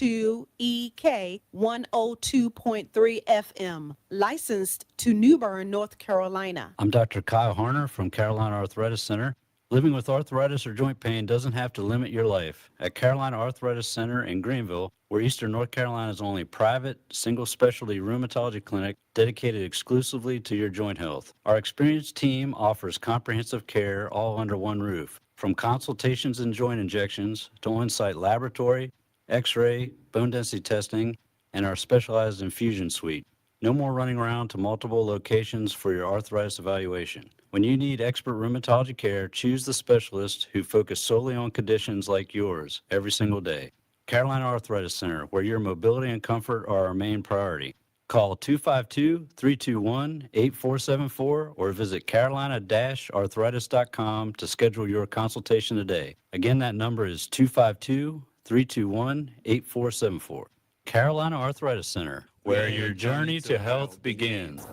WEK 102.3 FM, licensed to New Bern, North Carolina. I'm Dr. Kyle Harner from Carolina Arthritis Center. Living with arthritis or joint pain doesn't have to limit your life. At Carolina Arthritis Center in Greenville, we're Eastern North Carolina's only private, single-specialty rheumatology clinic dedicated exclusively to your joint health. Our experienced team offers comprehensive care all under one roof. From consultations and joint injections to on-site laboratory, X-ray, bone density testing, and our specialized infusion suite. No more running around to multiple locations for your arthritis evaluation. When you need expert rheumatology care, choose the specialist who focus solely on conditions like yours every single day. Carolina Arthritis Center, where your mobility and comfort are our main priority. Call 252-321-8474 or visit carolina-arthritis.com to schedule your consultation today. Again, that number is 252-321-8474. Carolina Arthritis Center, where your journey to health begins.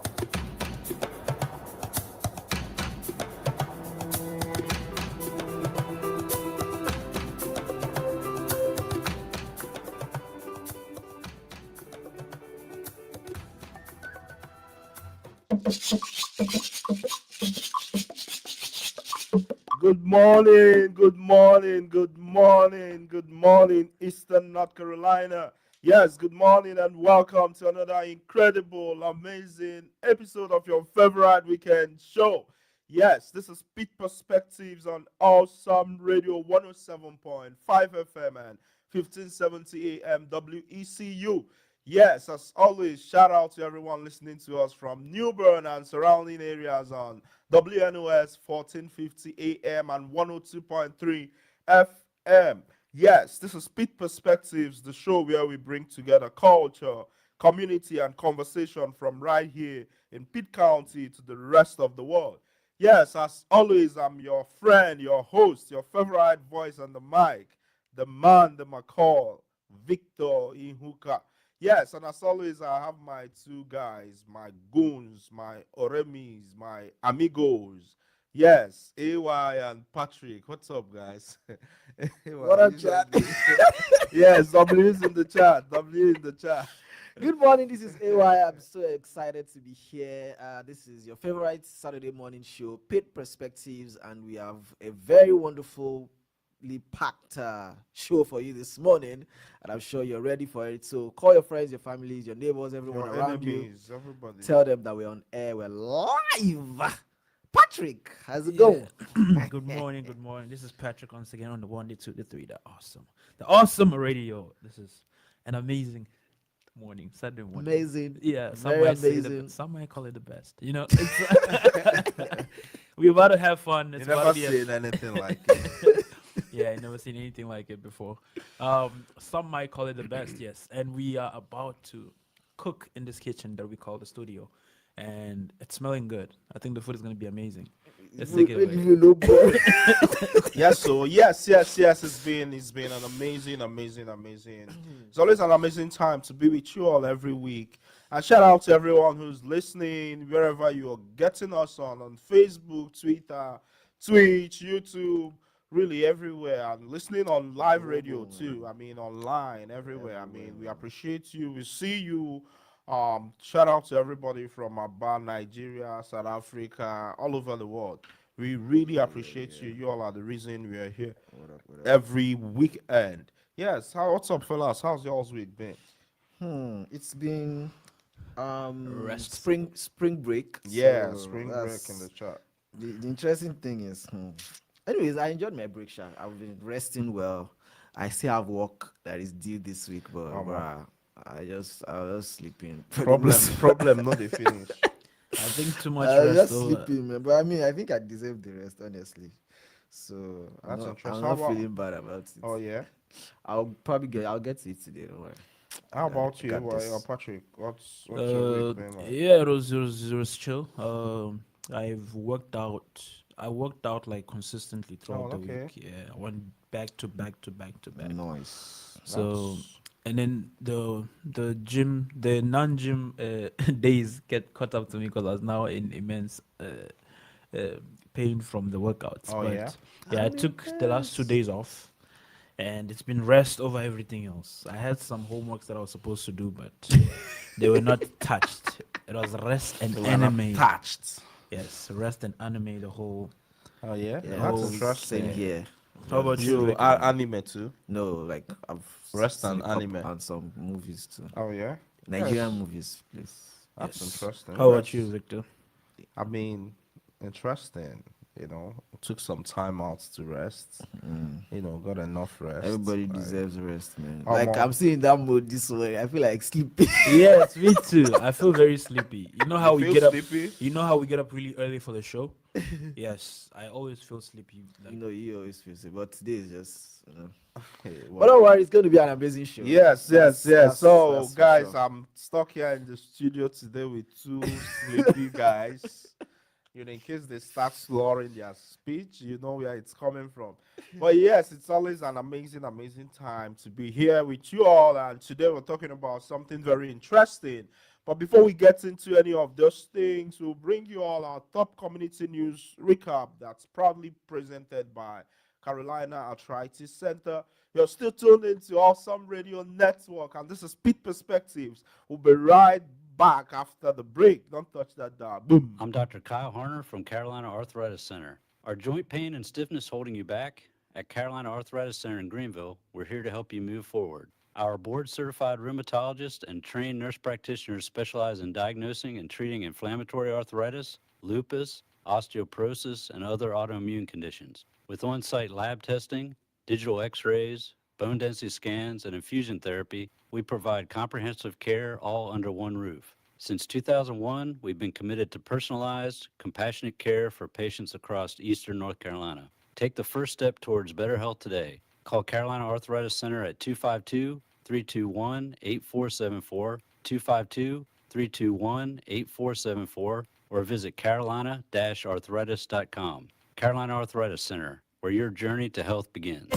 Good morning, good morning, good morning, good morning, Eastern North Carolina. Yes, good morning and welcome to another incredible, amazing episode of your favorite weekend show. Yes, this is Pitt Perspectives on Awesome Radio 107.5 FM and 1570 AM WECU. Yes, as always, shout out to everyone listening to us from New Bern and surrounding areas on WNOS 1450 AM and 102.3 FM. Yes, this is Pitt Perspectives, the show where we bring together culture, community, and conversation from right here in Pitt County to the rest of the world. Yes, as always, I'm your friend, your host, your favorite voice on the mic, the man, the McCall, Victor Ihuka. Yes, and as always, I have my two guys, my goons, my oremis, my amigos. Yes, AY and Patrick. What's up, guys? What up, chat? Yes, W is in the chat. W in the chat. Good morning. This is AY. I'm so excited to be here. This is your favorite Saturday morning show, Pitt Perspectives, and we have a very wonderfully packed show for you this morning, and I'm sure you're ready for it. So call your friends, your families, your neighbors, everyone Your around enemies, you. everybody. Tell them that we're on air. We're live. Patrick, how's it going? Good morning, good morning. This is Patrick once again on the 1, the 2, the 3, the awesome radio. This is an amazing morning, Saturday morning. Amazing. Yeah, Very amazing. Some might call it the best. You know, we're about to have fun. You It's never about to be seen anything like it. yeah, I never seen anything like it before. Some might call it the best, yes. And we are about to cook in this kitchen that we call the studio, and it's smelling good. I think the food is going to be amazing. Let's take it away. Yes, so yes. It's been an amazing. It's always an amazing time to be with you all every week. And shout out to everyone who's listening wherever you're getting us on Facebook, Twitter, Twitch, YouTube, really everywhere, and listening on live radio too. I mean, online everywhere. I mean, we appreciate you. We see you. Shout out to everybody from Aba, Nigeria, South Africa, all over the world. We really appreciate you. You all are the reason we are here every weekend. Yes. What's up, fellas? How's y'all's week been? It's been Rest. spring break. Yeah, so spring break that's- in the chat. The interesting thing is, anyways, I enjoyed my break, Sha. I've been resting well. I still have work that is due this week, but Oh, man. I was sleeping. pretty Problem, not the finish. I think too much I was rest. just though, sleeping, man. But I mean, I think I deserve the rest, honestly. So That's I'm interesting. not How about- feeling bad about it. Oh yeah. I'll get to it today. Don't worry. How about I you, got this. Patrick? What's your week been like? Yeah, it was chill. I've worked out. I worked out like consistently throughout the okay. week. Yeah, I went back to back to back to back. Nice. So, and then the gym, the non-gym days get caught up to me because I was now in immense pain from the workouts. Oh, but yeah? yeah, I took the last 2 days off, and it's been rest over everything else. I had some homeworks that I was supposed to do, but they were not touched. It was rest and They were not anime. touched. Yes, rest and anime. Oh yeah, Yeah, that's whole interesting. same here. How about you, You Rick? anime too? No, like I've Rest seen and a couple anime. and some movies too. Oh yeah, Nigerian yes, movies, please. that's Yes. interesting. How about Yes. you, Victor? I mean, interesting. Took some time out to rest. Got enough rest. Everybody Like, deserves rest, man. um, Like I'm seeing that mode this way. I feel like sleeping. Yes, me too. I feel very sleepy. You know how you we feel get up. sleepy? You know how we get up really early for the show. Yes, I always feel sleepy. Like, You always feel sick, but today is just. Hey, But well, don't worry, it's going to be an amazing show. yes, yes, yes. So, that's for guys, sure. I'm stuck here in the studio today with two sleepy guys. In case they start slurring their speech, you know where it's coming from. But yes, it's always an amazing, amazing time to be here with you all. And today we're talking about something very interesting. But before we get into any of those things, we'll bring you all our top community news recap that's proudly presented by Carolina Arthritis Center. You're still tuned into Awesome Radio Network, and this is Pitt Perspectives. We'll be right back after the break. Don't touch that dial. Boom. I'm Dr. Kyle Harner from Carolina Arthritis Center. Are joint pain and stiffness holding you back? At Carolina Arthritis Center in Greenville, we're here to help you move forward. Our board-certified rheumatologists and trained nurse practitioners specialize in diagnosing and treating inflammatory arthritis, lupus, osteoporosis, and other autoimmune conditions. With on-site lab testing, digital x-rays, bone density scans, and infusion therapy, we provide comprehensive care all under one roof. Since 2001, we've been committed to personalized, compassionate care for patients across eastern North Carolina. Take the first step towards better health today. Call Carolina Arthritis Center at 252-321-8474, 252-321-8474, or visit carolina-arthritis.com. Carolina Arthritis Center, where your journey to health begins.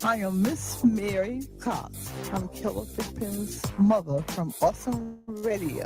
I am Miss Mary Cox. I'm Keller Pippin's mother from Awesome Radio.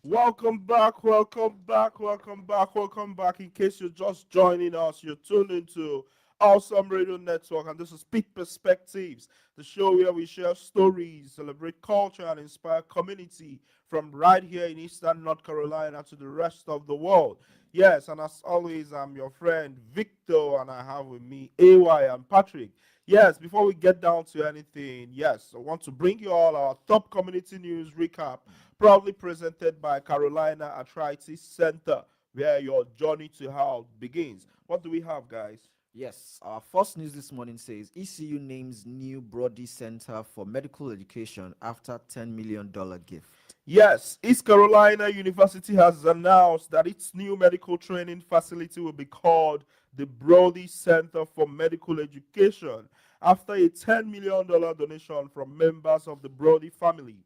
Welcome back, welcome back, welcome back, welcome back. In case you're just joining us, you're tuned into Awesome Radio Network, and this is Peak Perspectives, the show where we share stories, celebrate culture, and inspire community from right here in Eastern North Carolina to the rest of the world. Yes, and as always, I'm your friend Victor, and I have with me AY and Patrick. Yes, before we get down to anything, yes, I want to bring you all our top community news recap, proudly presented by Carolina Arthritis Center, where your journey to health begins. What do we have, guys? Yes, our first news this morning says ECU names new Brody Center for Medical Education after $10 million gift. Yes, East Carolina University has announced that its new medical training facility will be called the Brody Center for Medical Education after a $10 million donation from members of the Brody family.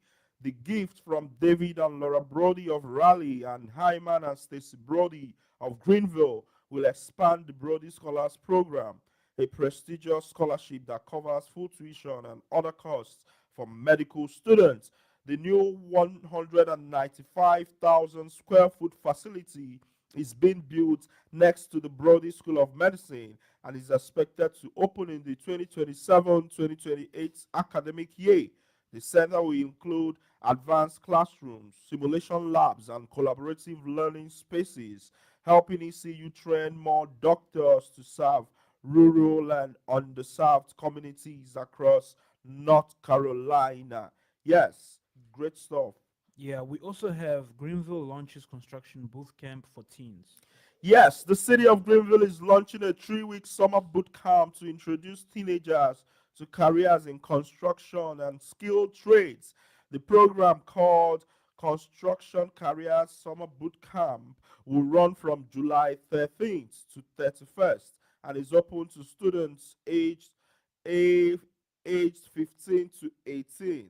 The gift from David and Laura Brody of Raleigh and Hyman and Stacy Brody of Greenville will expand the Brody Scholars Program, a prestigious scholarship that covers full tuition and other costs for medical students. The new 195,000 square foot facility is being built next to the Brody School of Medicine and is expected to open in the 2027-2028 academic year. The center will include advanced classrooms, simulation labs, and collaborative learning spaces, helping ECU train more doctors to serve rural and underserved communities across North Carolina. Yes, great stuff. yeah, we also have Greenville launches construction boot camp for teens. Yes, the city of Greenville is launching a 3-week summer boot camp to introduce teenagers to careers in construction and skilled trades. The program, called Construction Careers Summer Boot Camp, will run from July 13th to 31st and is open to students a- aged 15 to 18.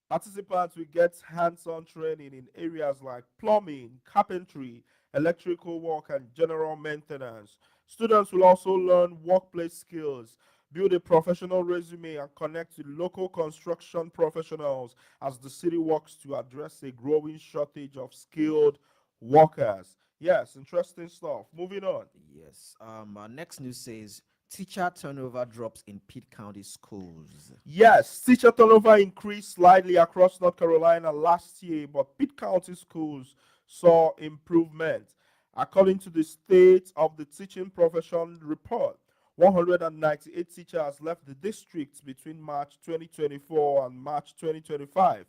Participants will get hands-on training in areas like plumbing, carpentry, electrical work, and general maintenance. Students will also learn workplace skills, build a professional resume, and connect with local construction professionals as the city works to address a growing shortage of skilled workers. Yes, interesting stuff. Moving on. Yes. Our next news says teacher turnover drops in Pitt County schools. Yes, teacher turnover increased slightly across North Carolina last year, but Pitt County schools saw improvement. According to the State of the Teaching Profession report, 198 teachers left the district between March 2024 and March 2025,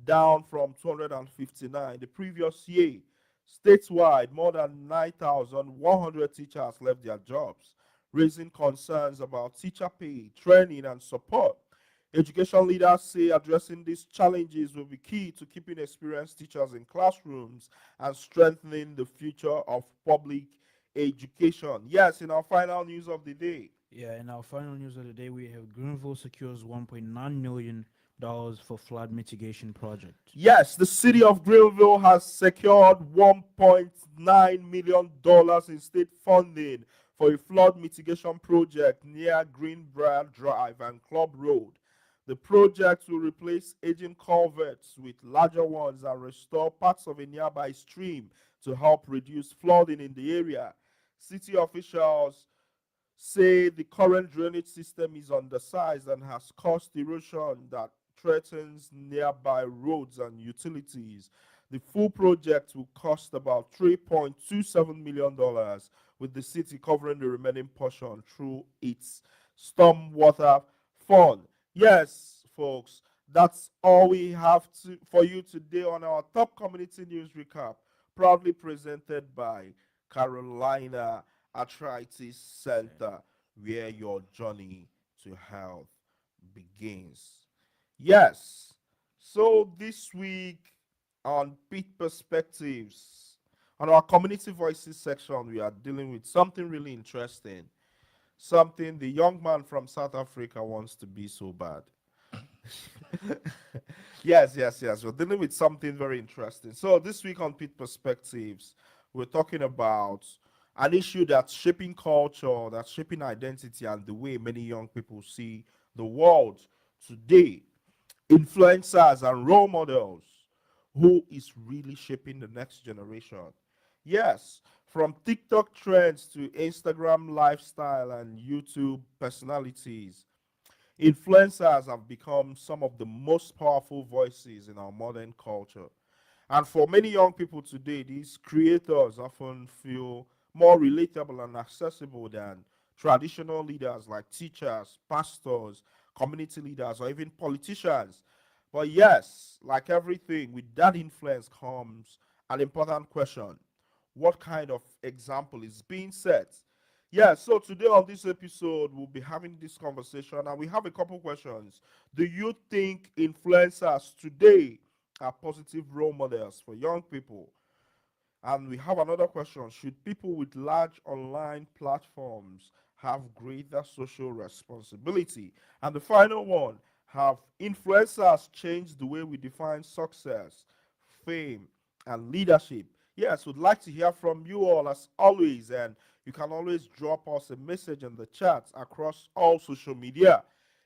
down from 259 the previous year. Statewide, more than 9,100 teachers left their jobs, raising concerns about teacher pay, training, and support. Education leaders say addressing these challenges will be key to keeping experienced teachers in classrooms and strengthening the future of public education. Yes, in our final news of the day. Yeah, in our final news of the day, we have Greenville secures $1.9 million for flood mitigation project. Yes, the city of Greenville has secured $1.9 million in state funding for a flood mitigation project near Greenbrier Drive and Club Road. The project will replace aging culverts with larger ones and restore parts of a nearby stream to help reduce flooding in the area. City officials say the current drainage system is undersized and has caused erosion that threatens nearby roads and utilities. The full project will cost about $3.27 million, with the city covering the remaining portion through its stormwater fund. Yes, folks, that's all we have for you today on our top community news recap, proudly presented by Carolina Arthritis Center, where your journey to health begins. Yes, so this week on Pete Perspectives, on our Community Voices section, we are dealing with something really interesting, something the young man from South Africa wants to be so bad. Yes. We're dealing with something very interesting. So this week on Pit Perspectives, we're talking about an issue that's shaping culture, that's shaping identity, and the way many young people see the world today. Influencers and role models. Who is really shaping the next generation? Yes, from TikTok trends to Instagram lifestyle and YouTube personalities, influencers have become some of the most powerful voices in our modern culture. And for many young people today, these creators often feel more relatable and accessible than traditional leaders like teachers, pastors, community leaders, or even politicians. But yes, like everything, with that influence comes an important question: what kind of example is being set? Yeah, so today on this episode, we'll be having this conversation, and we have a couple questions. Do you think influencers today are positive role models for young people? And we have another question: should people with large online platforms have greater social responsibility? And the final one: have influencers changed the way we define success, fame, and leadership? Yes, we'd like to hear from you all as always, and you can always drop us a message in the chat across all social media.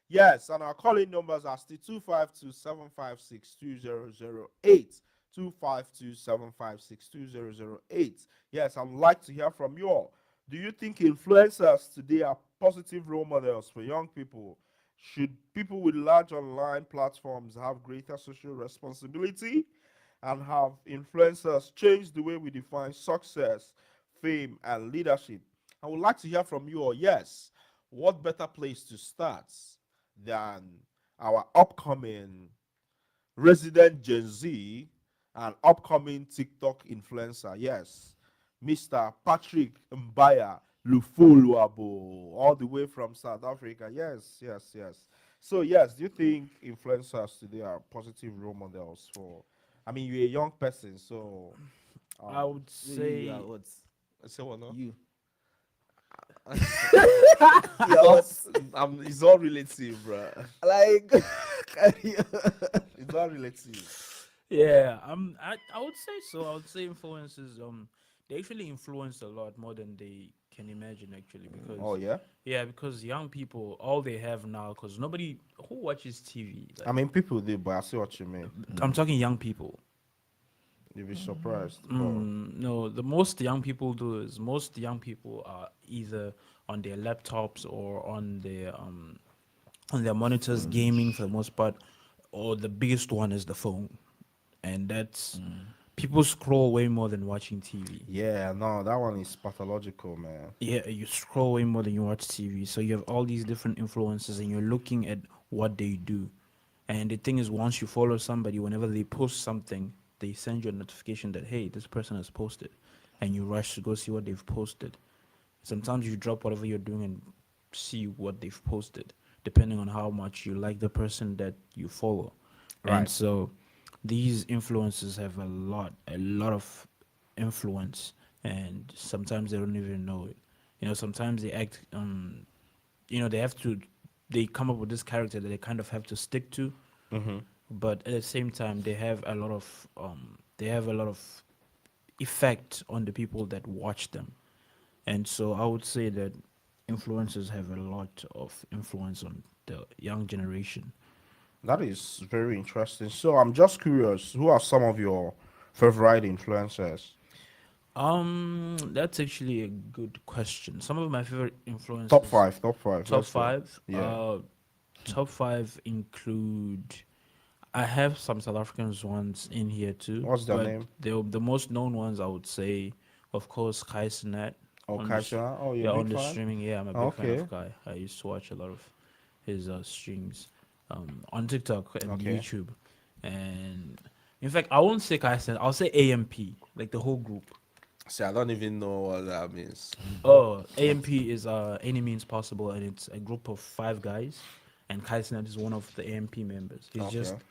Yes, and our calling numbers are still 252-756-2008. 252-756-2008. Yes, I'd like to hear from you all. Do you think influencers today are positive role models for young people? Should people with large online platforms have greater social responsibility? And have influencers changed the way we define success, fame, and leadership? I would like to hear from you all. Yes, what better place to start than our upcoming resident Gen Z and upcoming TikTok influencer? Yes, Mr. Patrick Mbaya Lufuluabo, all the way from South Africa. Yes. So, yes, do you think influencers today are positive role models for? I mean, you're a young person, so I would You are say what? say what? No? You. Yo, It's all relative, bro. like, It's all relative. Yeah, I would say so. I would say influences they actually influence a lot more than they can imagine actually Oh because yeah. yeah, because young people all they have now because nobody who watches TV I like mean, people do, but I see what you mean. I'm talking young people. You'll be surprised. But No, the most young people do is most young people are either on their laptops or on their monitors gaming for the most part, or the biggest one is the phone, and that's people scroll way more than watching TV. yeah, no, that one is pathological, man. Yeah, you scroll way more than you watch TV. So you have all these different influences, and you're looking at what they do. And the thing is, once you follow somebody, whenever they post something, they send you a notification that hey, this person has posted, and you rush to go see what they've posted. Sometimes you drop whatever you're doing and see what they've posted, depending on how much you like the person that you follow. And Right. so these influences have a lot of influence, and sometimes they don't even know it. Sometimes they act, they have to, they come up with this character that they kind of have to stick to, but at the same time, they have a lot of effect on the people that watch them. And so I would say that influencers have a lot of influence on the young generation. That is very interesting. So I'm just curious, who are some of your favorite influencers? That's actually a good question. Some of my favorite Top influencers, five, top five. top Let's go. five, Yeah. top five include. I have some South Africans ones in here too, What's their but name? the most known ones I would say, of course, Kai Cenat Oh, on the Kaisha. Oh, you're a yeah, on big the fan? streaming. Yeah, I'm a big fan Okay. of Kai. I used to watch a lot of his streams on TikTok and Okay. YouTube, and in fact, I won't say Kai Cenat. I'll say AMP, like the whole group. See, I don't even know what that means. Oh, AMP is Any Means Possible, and it's a group of five guys, and Kai Cenat is one of the AMP members. He's just Okay.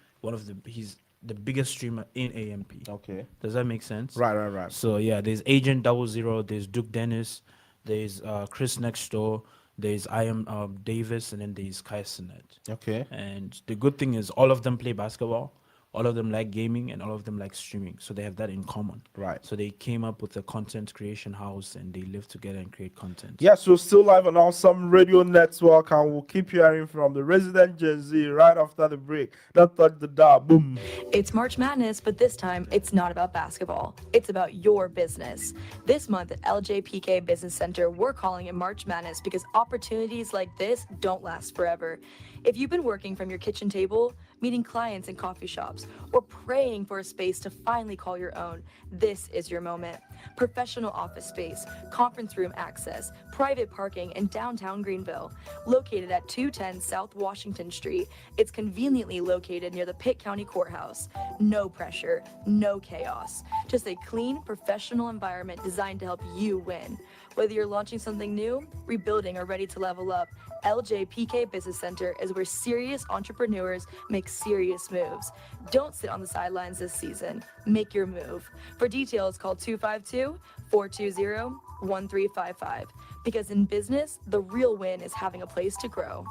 he's the biggest streamer in AMP. Okay. Does that make sense? Right, right, right. So yeah, there's Agent Double Zero, there's Duke Dennis, there's Chris Next Door, there's I am Davis, and then there's Kai Cenat. Okay. And the good thing is all of them play basketball, all of them like gaming, and all of them like streaming. So they have that in common. Right. So they came up with a content creation house and they live together and create content. Yes, we're still live on Awesome Radio Network, and we'll keep hearing from the resident Gen Z right after the break. Don't touch the dial. Boom. It's March Madness, but this time it's not about basketball. It's about your business. This month at LJPK Business Center, we're calling it March Madness because opportunities like this don't last forever. If you've been working from your kitchen table, meeting clients in coffee shops, or praying for a space to finally call your own, this is your moment. Professional office space, conference room access, private parking in downtown Greenville. Located at 210 South Washington Street, it's conveniently located near the Pitt County Courthouse. No pressure, no chaos. Just a clean, professional environment designed to help you win. Whether you're launching something new, rebuilding, or ready to level up, LJPK Business Center is where serious entrepreneurs make serious moves. Don't sit on the sidelines this season. Make your move. For details, call 252-420-1355. Because in business, the real win is having a place to grow.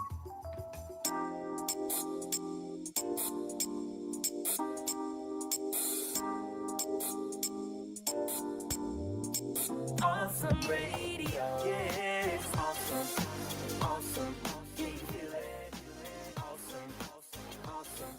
Awesome radio. Yeah, it's awesome. Awesome. Yeah, you feel it. Awesome. Awesome.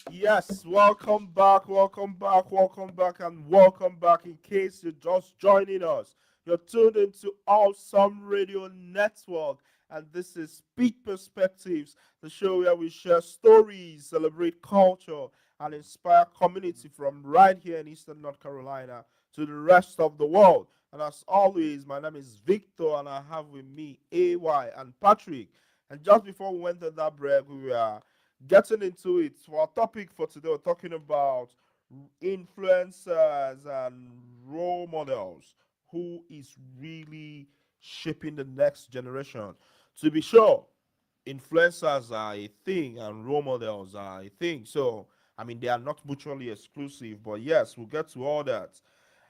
Yes, welcome back, welcome back, welcome back, and welcome back. In case you're just joining us, you're tuned into Awesome Radio Network, and this is Peak Perspectives, the show where we share stories, celebrate culture, and inspire community from right here in Eastern North Carolina to the rest of the world. And as always, my name is Victor, and I have with me AY and Patrick. And just before we went on that break, we were getting into it. For our topic for today, we're talking about influencers and role models who is really shaping the next generation. To be sure, influencers are a thing and role models are a thing. So, I mean, they are not mutually exclusive, but yes, we'll get to all that.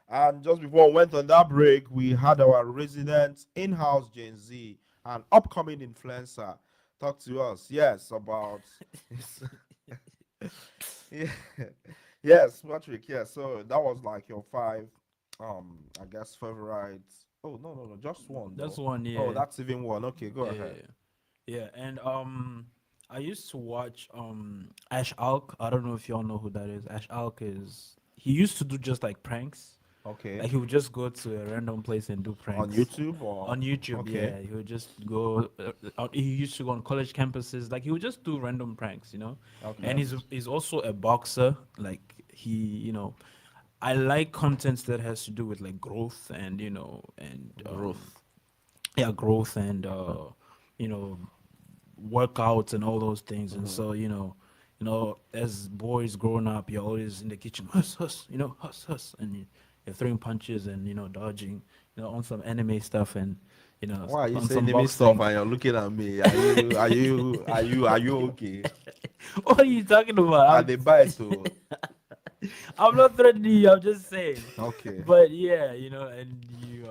And just before we went on that break, we had our resident in house Gen Z, an upcoming influencer, talk to us, yes, about. Yeah. Yes, Patrick, yes. So that was like your five, I guess, favorites. Oh, no, no, no, just one, That's though. one, Oh, yeah. that's even one. Okay, go Yeah. ahead. Yeah, and I used to watch Ash Alk. I don't know if y'all know who that is. Ash Alk is he used to do just like pranks. Okay. Like he would just go to a random place and do On pranks. YouTube or On YouTube, okay, yeah, he would just go. He used to go on college campuses. Like he would just do random pranks, you know. And okay, he's also a boxer. Like he, you know, I like contents that has to do with like growth and growth. yeah, growth and you know, workouts and all those things. And Mhm. so as boys growing up, you're always in the kitchen, huss huss, huss huss, and you're throwing punches and dodging, on some anime stuff and Why are you on saying some naming stuff boxing. and you're looking at me? Are you okay? What are you talking about? Are they bite to I'm not threatening you. I'm just saying. okay. But yeah, and you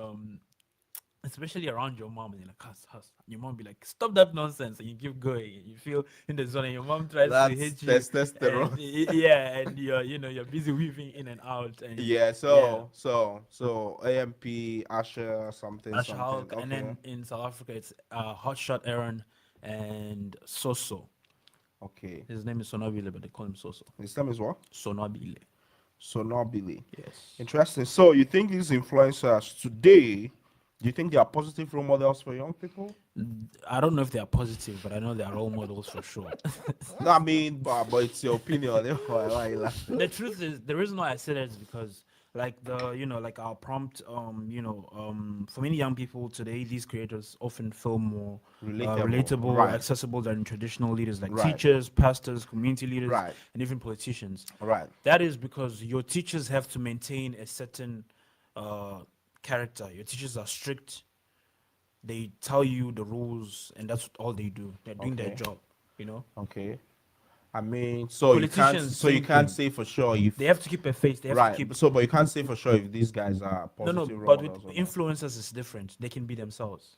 especially around your mom, and you're like, huss, huss. Your mom be like, stop that nonsense, and you keep going. And you feel in the zone, and your mom tries to That's hit you, and testosterone. yeah, and you're busy weaving in and out, and Yeah, yeah, so AMP, Asher, something, Ash something. Hulk, and Okay. then in South Africa, it's Hotshot Aaron and Soso. Okay. His name is Sonobile, but they call him Soso. His name is what? Sonobile. Sonobili. Yes. Interesting. So you think these influencers today, do you think they are positive role models for young people? I don't know if they are positive, but I know they are role models for sure. No, I mean, but it's your opinion. Why you laughing? The truth is, the reason why I say that is because, like like our prompt, for many young people today, these creators often feel more Relatable. relatable, Right. accessible than traditional leaders like Right. teachers, pastors, community leaders, Right. and even politicians. Right. That is because your teachers have to maintain a certain uh, character. Your teachers are strict. They tell you the rules, and that's all they do. They're doing their Okay. job. You know. Okay. I mean, so you can't Politicians, so you same can't thing. say for sure if They have to keep a face. They have to right. keep. So but you can't say for sure if these guys are No, positive role but with models or not. influencers it's different. They can be themselves.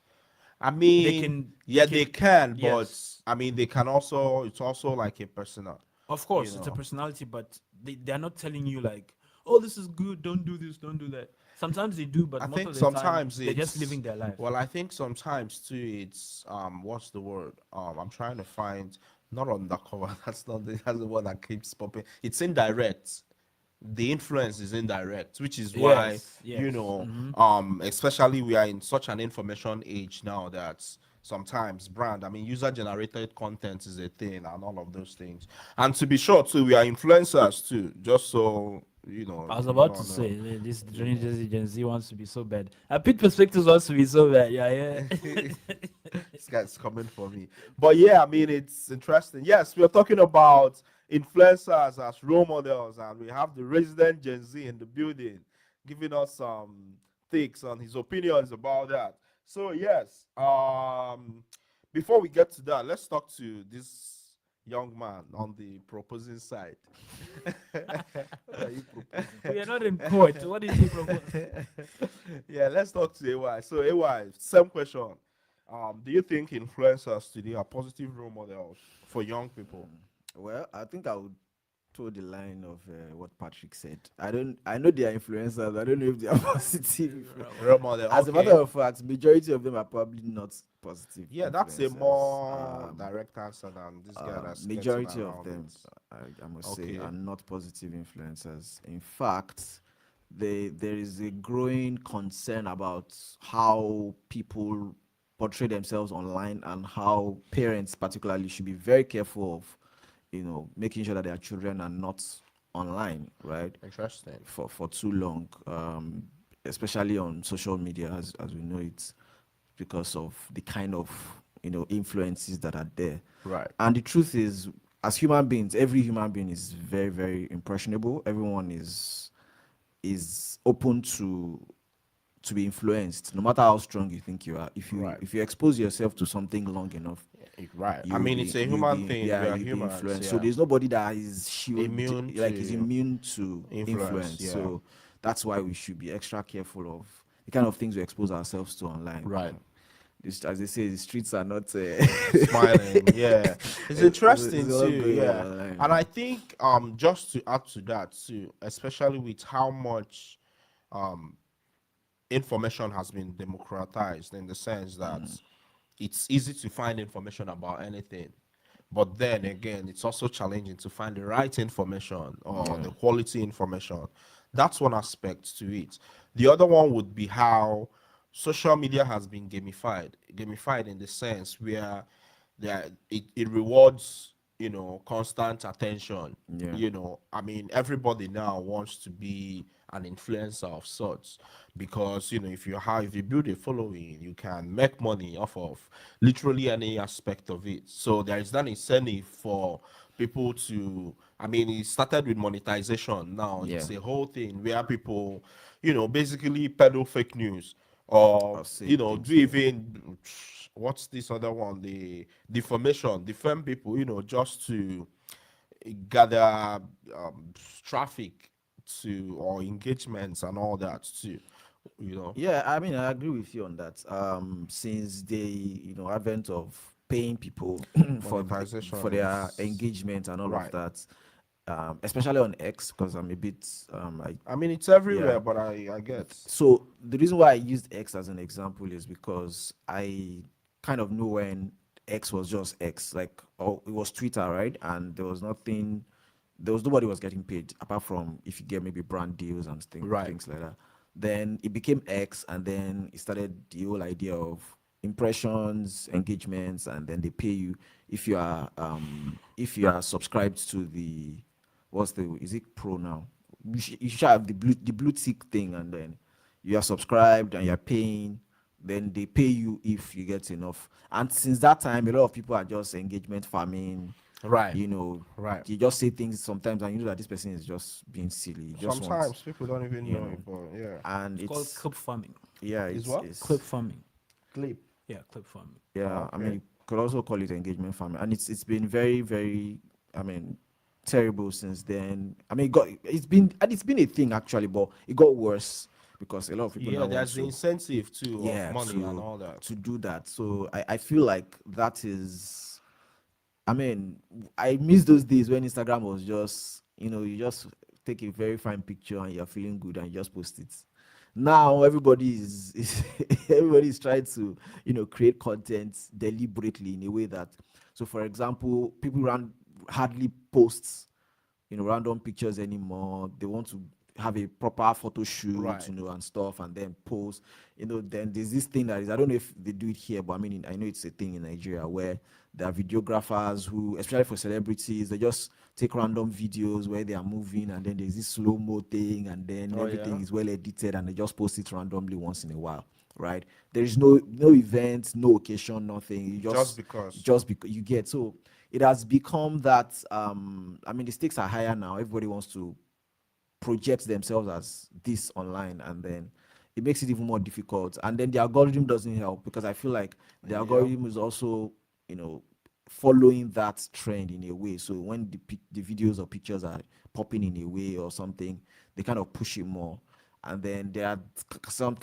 I They mean, can. yeah, they can, but Yes, I mean, they can also. It's also like a personal, of you course, it's a know. personality, but they're not telling you like, oh, this is good. Don't do this. Don't do that. Sometimes they do, but I most think of the time sometimes they're just it's living their life. well. I think sometimes too. It's what's the word? I'm trying to find not undercover. That's the word that keeps popping. It's indirect. The influence is indirect, which is why Yes, yes. Hmm. especially we are in such an information age now that sometimes brand, I mean, user generated content is a thing and all of those things. And to be sure too, we are influencers too, just so I was you about to all know. say this Gen Z wants to be so bad. Pit Perspectives wants to be so bad. Yeah, yeah. This guy's coming for me. But yeah, I mean, it's interesting. Yes, we are talking about influencers as role models, and we have the resident Gen Z in the building giving us some takes on his opinions about that. So yes, before we get to that, let's talk to this young man on the proposing side. What are you proposing? We are not in court. What is he proposing? Yeah, let's talk to AY. So AY, same question. Do you think influencers today are positive role models for young people? Well, I think I would toe the line of what Patrick said. I know they are influencers. I don't know if they are positive. Role model. As a Okay. matter of fact, majority of them are probably not positive. Yeah, that's a influencers. more direct answer than this guy that's skirting Majority of around them, it. I must say, Okay. are not positive influencers. In fact, there is a growing concern about how people portray themselves online and how parents particularly should be very careful of making sure that their children are not online, right, Interesting. for too long, especially on social media, as we know it, because of the kind of influences that are there. Right. And the truth is, as human beings, every human being is very, very impressionable. Everyone is open to be influenced, no matter how strong you think you are. Right. If you expose yourself to something long enough, Right. I you'll mean, be it's a you'll human be thing. yeah We are you'll be humans. influenced. So Yeah. there's nobody that is shield Immune like is to immune to influence. influence. Yeah. So that's why we should be extra careful of the kind of things we expose ourselves to online. Right. This, as they say, the streets are not Smiling. Yeah. It's it's interesting a lot too. going on Yeah. online. And I think just to add to that too, especially with how much um information has been democratized in the sense that it's easy to find information about anything. But then again, it's also challenging to find the right information or Yeah. the quality information. That's one aspect to it. The other one would be how social media has been gamified. Gamified in the sense where it rewards, constant attention. Yeah. I mean, everybody now wants to be an influencer of sorts because if you build a following, you can make money off of literally any aspect of it. So there is that incentive for people to, I mean, it started with monetization. Now Yeah. it's a whole thing where people, basically peddle fake news or Or say do things. even what's this other one, the defamation, defame people, just to gather traffic to or engagements and all that too, Yeah, I mean, I agree with you on that. Since the advent of paying people monetization for their is engagement and all of right. that, especially on X, because I'm a bit I mean, it's yeah. everywhere, but I get So the reason why I used X as an example is because I kind of knew when X was just X, like it was Twitter, right? And there was nobody was getting paid apart from if you get maybe brand deals and right. things like that. Then it became X, and then it started the whole idea of impressions, engagements, and then they pay you if you are subscribed to the what's the is it pro now? You should have the blue tick thing, and then you are subscribed and you're paying. Then they pay you if you get enough. And since that time, a lot of people are just engagement farming. Right. You know, Right. you just say things sometimes, and you know that this person is just being silly. You just want, Sometimes people don't even you know know, it, but yeah. and It's called it's clip farming. yeah, Is what? Clip farming. Clip. Yeah, clip farming. yeah. I mean, Okay. you could also call it engagement farming, and it's been very, very, I mean, terrible since then. I mean, it's been a thing actually, but it got worse because a lot of people Yeah, now want there's the to incentive too of yeah money and all that. to do that. So I feel like that is, I mean, I miss those days when Instagram was just, you just take a very fine picture and you're feeling good and you just post it. Now everybody is everybody is trying to, create content deliberately in a way that, so for example, people hardly posts, random pictures anymore. They want to have a proper photo shoot, Right. and stuff, and then post. Then there's this thing that is, I don't know if they do it here, but I mean, I know it's a thing in Nigeria where there are videographers who, especially for celebrities, they just take random videos where they are moving, and then there's this slow-mo thing, and then Oh, everything yeah? is well edited, and they just post it randomly once in a while, right? There is no event, no occasion, nothing. You Just because. just because you get. So it has become that, I mean, the stakes are higher now. Everybody wants to project themselves as this online, and then it makes it even more difficult. And then the algorithm doesn't help, because I feel like the Yeah. algorithm is also, following that trend in a way. So when the videos or pictures are popping in a way or something, they kind of push it more. And then there are some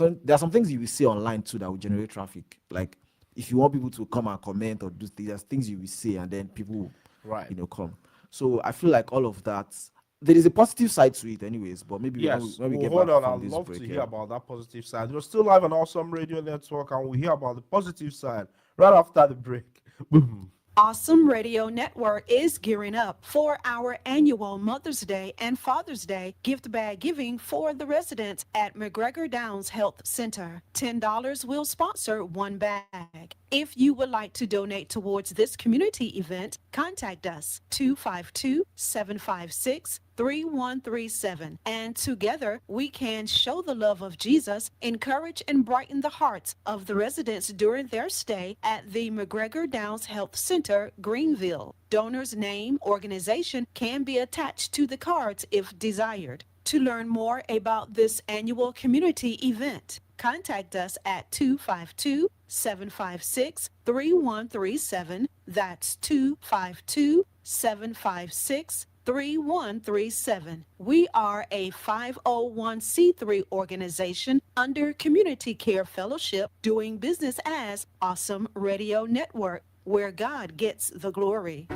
things you will see online too that will generate traffic. Like if you want people to come and comment or do things, there's things you will say, and then people will, Right. come. So I feel like all of that, there is a positive side to it anyways, but maybe Yes. when we Well, get hold back on. from I'd this love break, to yeah. hear about that positive side. We're still live on Awesome Radio Network, and we hear about the positive side right after the break. Boom. Awesome Radio Network is gearing up for our annual Mother's Day and Father's Day gift bag giving for the residents at McGregor Downs Health Center. $10 will sponsor one bag. If you would like to donate towards this community event, contact us 252-756-3137, and together we can show the love of Jesus, encourage and brighten the hearts of the residents during their stay at the McGregor Downs Health Center, Greenville. Donor's name, organization can be attached to the cards if desired. To learn more about this annual community event, contact us at 252-756-3137. That's 252-756-3137. We are a 501c3 organization under Community Care Fellowship, doing business as Awesome Radio Network, where God gets the glory.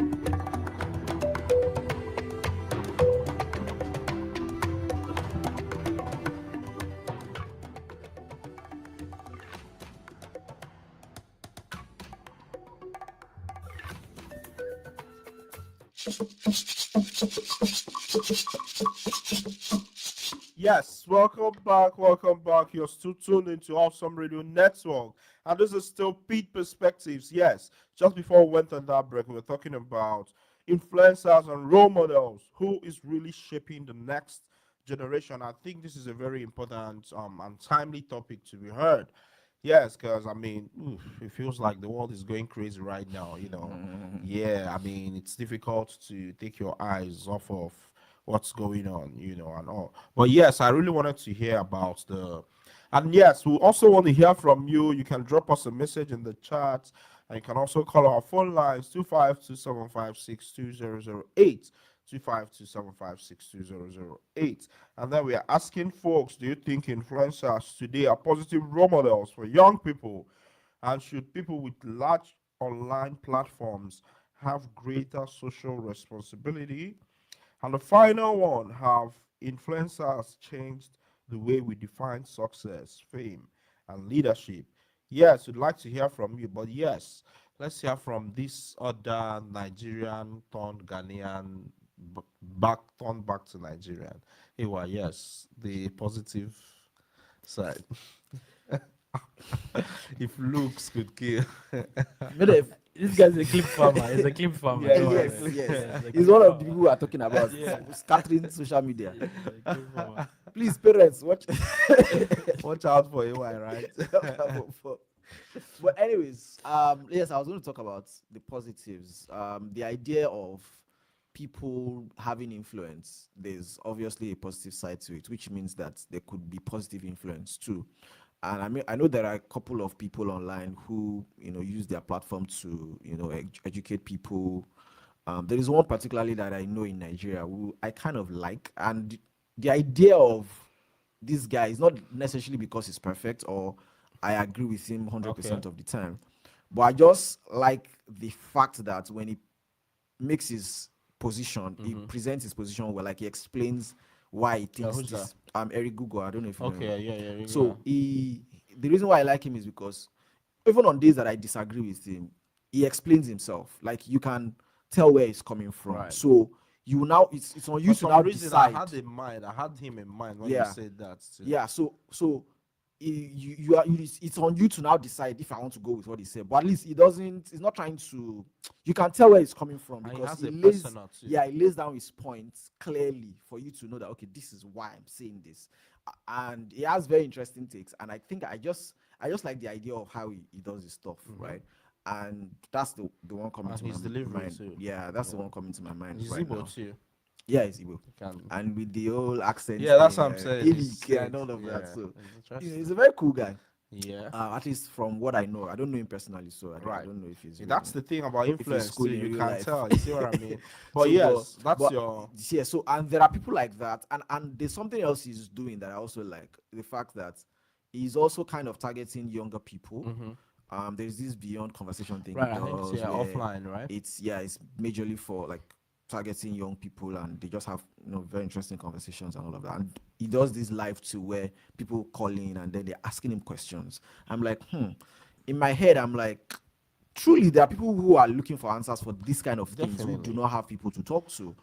Yes, welcome back, welcome back. You're still tuned into Awesome Radio Network, and this is still Pete Perspectives. Yes, just before we went on that break, we were talking about influencers and role models, who is really shaping the next generation. I think this is a very important and timely topic to be heard. Yes, because I mean, it feels like the world is going crazy right now, you know. Yeah, I mean, it's difficult to take your eyes off of what's going on, you know, and all. But yes, I really wanted to hear about and yes, we also want to hear from you. You can drop us a message in the chat, and you can also call our phone lines 252-756-2008. 252-756-2008. And then we are asking folks, do you think influencers today are positive role models for young people? And should people with large online platforms have greater social responsibility? And the final one, have influencers changed the way we define success, fame, and leadership? Yes, we'd like to hear from you, but yes, let's hear from this other Nigerian turned Ghanaian turned back to Nigerian. Well, yes, the positive side. If looks could kill. This guy's a clip farmer. He's a clip farmer. Yeah, don't worry. yes, yes. Yeah, He's one of the people we are talking about. Scattering social media. he's a clip farmer. Please, parents, watch. Watch out for AY, right? But anyways, yes, I was going to talk about the positives. The idea of people having influence. There's obviously a positive side to it, which means that there could be positive influence too. And I mean, I know there are a couple of people online who, use their platform to, educate people. There is one particularly that I know in Nigeria who I kind of like, and the idea of this guy is not necessarily because he's perfect or I agree with him 100% of the time, but I just like the fact that when he makes his position, he presents his position where, like, he explains why he thinks this. Eric Google, I don't know if you know. Yeah. So the reason why I like him is because even on days that I disagree with him, he explains himself. Like, you can tell where he's coming from. Right. So you now it's on you to now decide. I had him in mind when you said that too. Yeah. So it's on you to now decide if I want to go with what he said. But at least he's not trying to. You can tell where he's coming from because he lays down his points clearly for you to know that, okay, this is why I'm saying this. And he has very interesting takes, and I think I just like the idea of how he does his stuff, right? And that's the one coming to my mind. Too. Yeah, that's the one coming to my mind. He's right Igbo now. too. Yeah, it's Igbo. And with the whole accent. Yeah, that's what I'm saying. Ihuka and all of that. So he's a very cool guy. Yeah. At least from what I know. I don't know him personally, so I don't know if he's. That's the thing about influence too. You can life. tell. You see what I mean? But So, yeah. So, and there are people like that, and there's something else he's doing that I also like. The fact that he's also kind of targeting younger people. There's this beyond conversation thing. Right. I think offline, right? It's majorly for like targeting young people, and they just have very interesting conversations and all of that. And he does this live too, where people call in and then they're asking him questions. I'm like, in my head, I'm like, truly there are people who are looking for answers for this kind of things who do Definitely. not have people to talk to.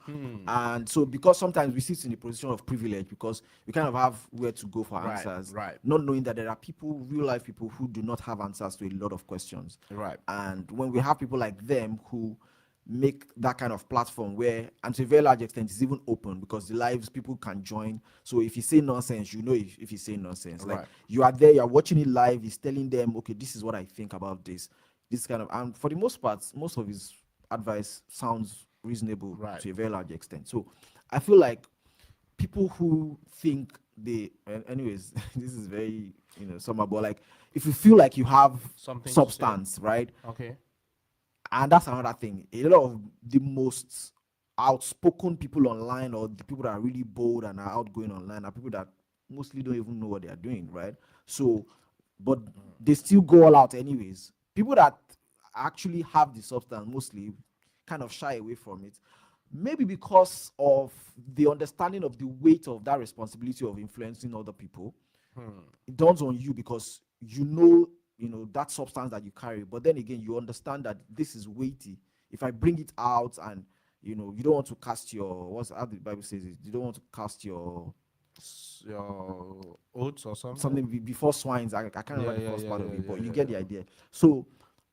And so because sometimes we sit in a position of privilege because we kind of have where to go for Right, answers, right. not knowing that there are people, real life people, who do not have answers to a lot of questions. Right. And when we have people like them who make that kind of platform where, and to a very large extent, it's even open because the lives people can join. So if you say nonsense, you know if you say nonsense. Like Right. you are there, you are watching it live, he's telling them, okay, this is what I think about this. This kind of, and for the most part, most of his advice sounds reasonable Right. to a very large extent. So I feel like people who think they, and anyways, this is very, somehow, but like if you feel like you have Something to say. substance, right? Okay. And that's another thing. A lot of the most outspoken people online, or the people that are really bold and are outgoing online, are people that mostly don't even know what they are doing, right? So, but they still go all out anyways. People that actually have the substance mostly kind of shy away from it. Maybe because of the understanding of the weight of that responsibility of influencing other people. It dawns on you because that substance that you carry, but then again you understand that this is weighty. If I bring it out, and you don't want to cast your, what's how the Bible says it, you don't want to cast your Your oats or something. something before swines. I can't remember the Yeah, first yeah, part of yeah, it, but yeah, you yeah, get yeah. the idea. So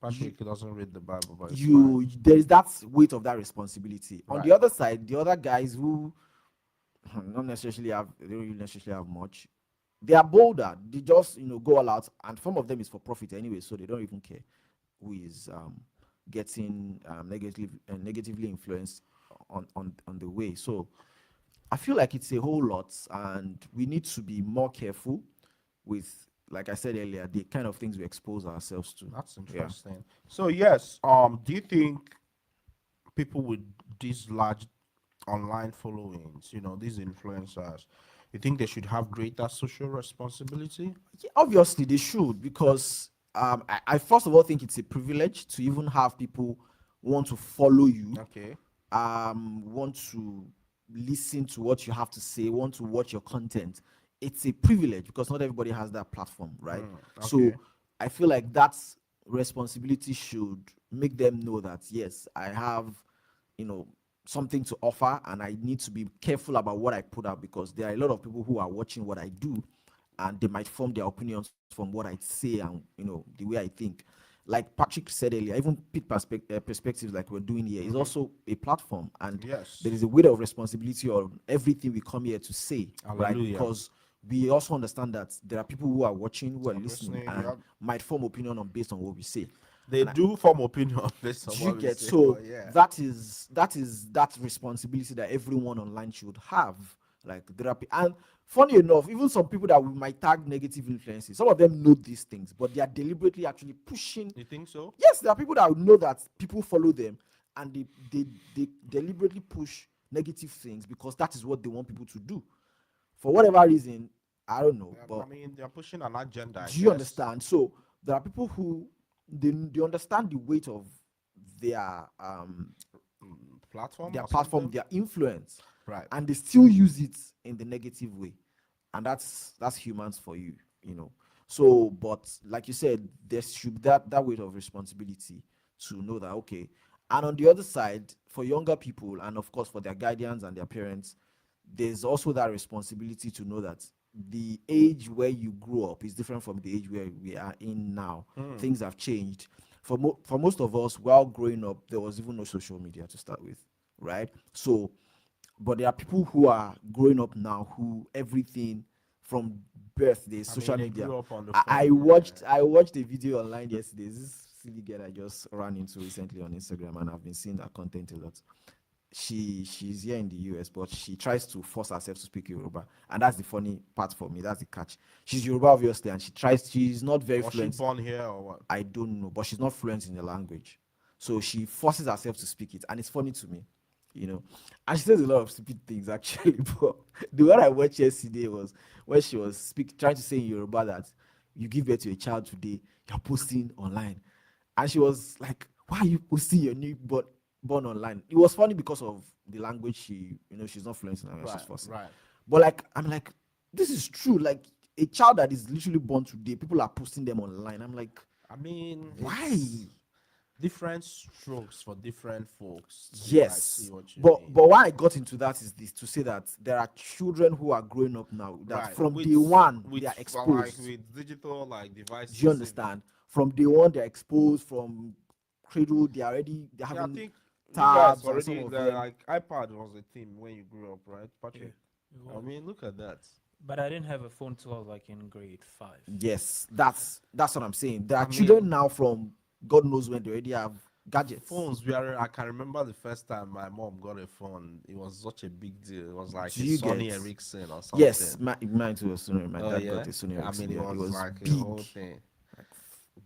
Patrick doesn't read the Bible, but it's you there is that weight of that responsibility. On Right. the other side, the other guys who not necessarily have, they don't really necessarily have much, they are bolder. They just go all out, and some of them is for profit anyway, so they don't even care who is getting negatively influenced on the way. So I feel like it's a whole lot, and we need to be more careful with, like I said earlier, the kind of things we expose ourselves to. That's Yeah. interesting. So yes, do you think people with these large online followings, these influencers, you think they should have greater social responsibility? Yeah, obviously they should, because I first of all think it's a privilege to even have people want to follow you, Okay. want to listen to what you have to say, want to watch your content. It's a privilege because not everybody has that platform, right? So okay. I feel like that responsibility should make them know that yes, I have, something to offer, and I need to be careful about what I put out, because there are a lot of people who are watching what I do, and they might form their opinions from what I say and the way I think. Like Patrick said earlier, even Pitt perspectives, like we're doing here, is also a platform, and Yes. there is a weight of responsibility on everything we come here to say, right? Hallelujah. Because we also understand that there are people who are watching, who are listening, listening, and yep. might form opinion based on what we say. They do form opinion based on Do you what we get? say, So but yeah. that is that responsibility that everyone online should have. Like there are, and funny enough, even some people that we might tag negative influences, some of them know these things, but they are deliberately actually pushing. You think so? Yes, there are people that know that people follow them, and they deliberately push negative things because that is what they want people to do. For whatever reason, I don't know, I but mean, they're pushing an agenda. I do you guess. understand? So there are people who they understand the weight of their Platform? their or platform, something? their influence, Right. and they still use it in the negative way, and that's humans for you, So, but like you said, there should be that weight of responsibility to know that, okay. And on the other side, for younger people, and of course for their guardians and their parents, there's also that responsibility to know that the age where you grew up is different from the age where we are in now. Things have changed. For most of us, while growing up, there was even no social media to start with, right? So, but there are people who are growing up now who everything from birth, there's social they media. grew up on the I phone, watched a video online yesterday. This silly girl I just ran into recently on Instagram, and I've been seeing that content a lot. She's here in the US, but she tries to force herself to speak Yoruba, and that's the funny part for me. That's the catch. She's Yoruba obviously, and she's not very Was she fluent. born here or what? I don't know, but she's not fluent in the language, so she forces herself to speak it, and it's funny to me, And she says a lot of stupid things actually. But the one I watched yesterday was when she was trying to say in Yoruba that you give birth to a child today, you're posting online, and she was like, "Why are you posting your born online?" It was funny because of the language she's not fluent in, and she's forcing. Right. But like, I'm like, this is true. Like a child that is literally born today, people are posting them online. I'm like, I mean, why? different strokes for different folks too. I see Yes, what you but mean. why I got into that is this to say that there are children who are growing up now that Right. from day one With they are like exposed. with digital like Do you devices even. understand? From day one they're exposed. From cradle they're Yeah, I having think you guys tabs, and some already of the them. like iPad was a thing when you grew up, right, Yeah, Patrick? it I was. mean, look at that. But I didn't have a phone till I was like in grade 5. Yes, that's what I'm saying. There are I children mean, now from God knows when they already have gadgets. phones. I can remember the first time my mom got a phone. It was such a big deal. It was like Do a you Sony get? Ericsson or Yes, something. mine too was Sony. My Oh dad got yeah. a Sony I mean, Ericsson. it Yeah, it was was like a big, whole thing. like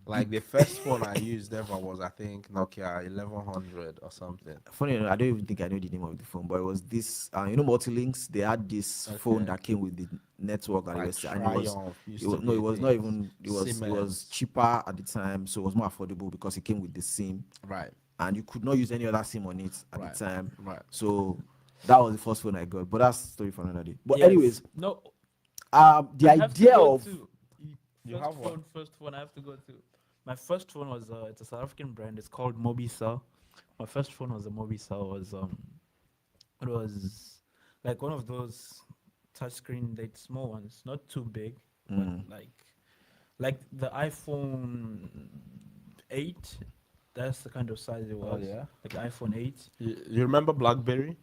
Like big. the first phone I used ever was I think Nokia 1100 or something. Funny enough, I don't even think I know the name of the phone, but it was this. Multilinks. They had this phone Okay. that came with the network that it Like was, and it was. Triumph It used to was no, be it a was not thing. even. It was Siemens. cheaper at the time, so it was more affordable because it came with the SIM, Right. and you could not use any other SIM on it at Right. the time. Right. So that was the first phone I got. But that's a story for another day. But Yes. anyways, No, the I have to idea go of to You first have one? phone. First phone I have to go to. My first phone was it's a South African brand. It's called Mobicel. My first phone was a Mobicel. It was like one of those touchscreen, like small ones, not too big, but like the iPhone 8. That's the kind of size it Oh was. yeah. Like iPhone 8. You remember BlackBerry?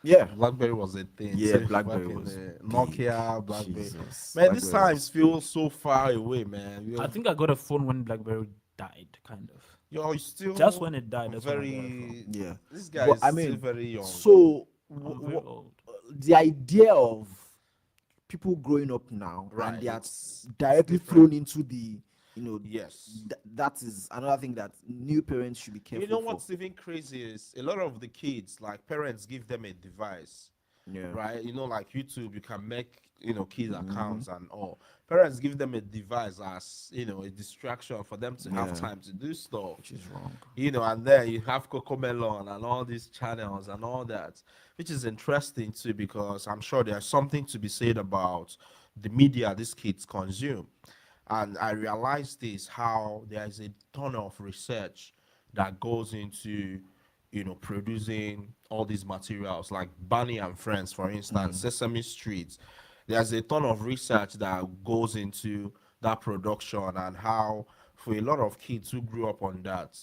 yeah, BlackBerry was a thing yeah, too back BlackBerry in was the big. Nokia, BlackBerry. Jesus, Man, these BlackBerry times was feel so far away, man. I think I got a phone when BlackBerry died, kind of. You're Just still when it died, that's when I got a phone. very. yeah. This guy But is I still mean, very young. so I'm very old. the idea of people growing up now Right. and they are It's directly different. thrown into the, Yes. that is another thing that new parents should be You careful know for. what's even crazy is a lot of the kids, like parents give them a device, Yeah. right? Like YouTube, you can make, kids Mm-hmm. accounts and all. Parents give them a device as, a distraction for them to have Yeah. time to do stuff. Which is wrong. And then you have Cocomelon and all these channels and all that, which is interesting too, because I'm sure there's something to be said about the media these kids consume. And I realized this how there is a ton of research that goes into, producing all these materials, like Barney and Friends, for instance, Sesame Street. There's a ton of research that goes into that production and how, for a lot of kids who grew up on that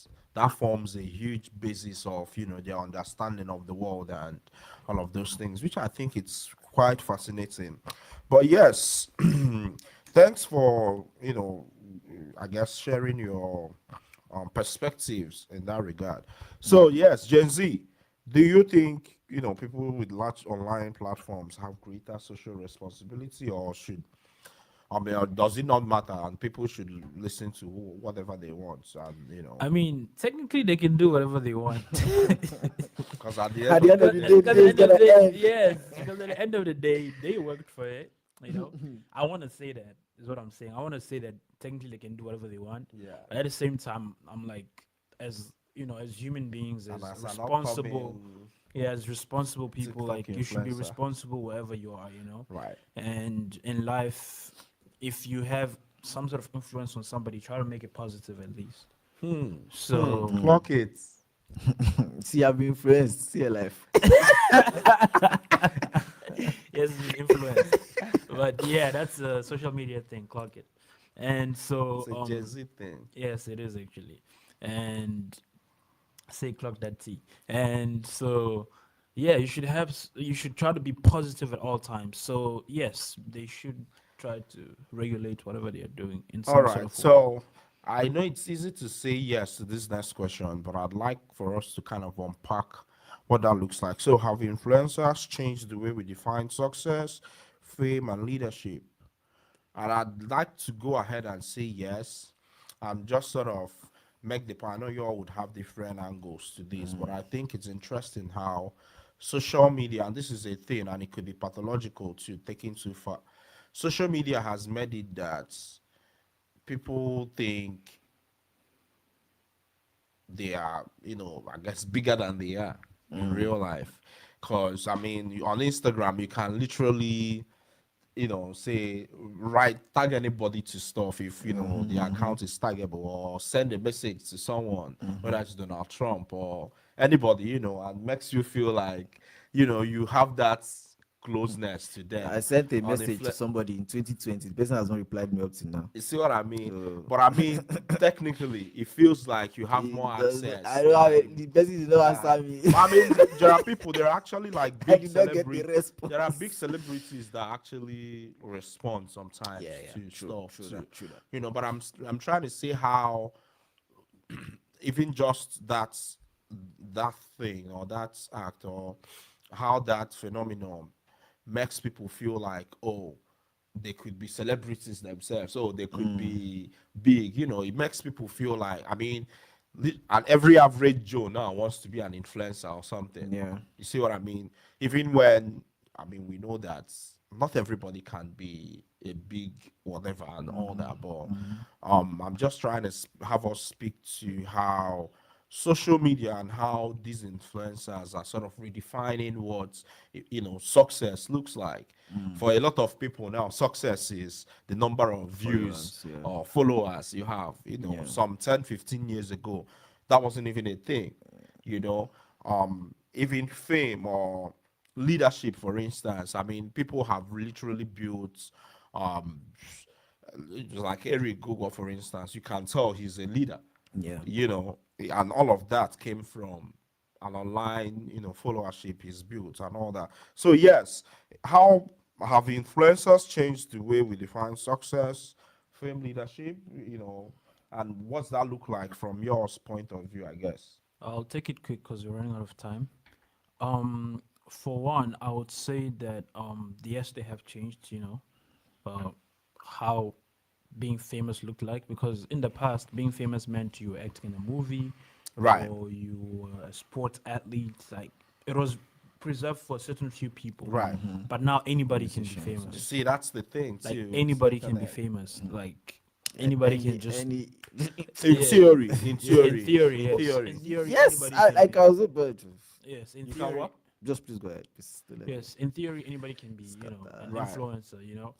forms a huge basis of, their understanding of the world and all of those things, which I think it's quite fascinating. But yes, thanks for, I guess sharing your perspectives in that regard. So yes, Gen Z, do you think people with large online platforms have greater social responsibility, or should or does it not matter and people should listen to whatever they want and I mean, technically they can do whatever they want. because at the At end the of end the of the day, day, Because the day is gonna end. yes, because at the end of the day, they worked for it. I want to say that is what I'm saying. I want to say that technically they can do whatever they want. yeah, But at the same time, I'm like, as as human beings, and as as an responsible, upcoming as responsible people, TikTok like you should be influencer, responsible wherever you are. right? And in life, if you have some sort of influence on somebody, try to make it positive at least. So Clock it. See, I've been friends. See your life. yes, it's an influence. But yeah, that's a social media thing. Clock it. And so It's a Gen Z thing. yes, it is actually. And say clock that T. And so yeah, you should try to be positive at all times. So yes, they should try to regulate whatever they are doing in All some sort right, of way. so I know it's easy to say yes to this next question, but I'd like for us to kind of unpack what that looks like. So, have influencers changed the way we define success, fame, and leadership? And I'd like to go ahead and say yes, and just sort of make the point. I know you all would have different angles to this, but I think it's interesting how social media, and this is a thing, and it could be pathological to taking too far. Social media has made it that people think they are, I guess bigger than they are in real life. Because, I mean, on Instagram, you can literally say tag anybody to stuff if the account is taggable, or send a message to someone, whether it's Donald Trump or anybody, and makes you feel like you have that closeness to them. I sent a on the message to somebody in 2020. The person has not replied me up to now. You see what I mean? So- But I mean, technically, it feels like you have It more doesn't- access. I don't have like- it. The person did not answer me. I mean, there are people. There are actually like I big did not get the celebrities. response. There are big celebrities that actually respond sometimes Yeah, to true, stuff. true too. that, true that. But I'm trying to say how even just that thing or that act or how that phenomenon makes people feel like, oh, they could be celebrities themselves, oh, they could be big. It makes people feel like, I mean, and every average Joe now wants to be an influencer or something. Yeah. You see what I mean? Even when, I mean, we know that not everybody can be a big whatever and all that, but I'm just trying to have us speak to how social media and how these influencers are sort of redefining what success looks like. For a lot of people now, success is the number of views Followers, yeah. or followers you have. Some 10-15 years ago, that wasn't even a thing. Even fame or leadership, for instance, I mean, people have literally built um like Eric Google, for instance. You can tell he's a leader, Yeah. and all of that came from an online, followership is built and all that. So yes, how have influencers changed the way we define success, fame, leadership, and what's that look like from your point of view, I guess? I'll take it quick because we're running out of time. For one, I would say that yes, they have changed. Uh, how being famous looked like, because in the past, being famous meant you were acting in a movie, Right. or you were a sports athlete. Like, it was preserved for a certain few people. Right. But now anybody can be famous. See, that's the thing Like, too. anybody can be Internet. famous. Like, anybody Any- can just. any- In theory, in In theory, theory, in yes. theory. In theory, yes, anybody I, can like be. I was a bird. Yes, in You can theory. what? Just please go ahead. Please, still let me- Yes, in theory, anybody can be, an Right. influencer.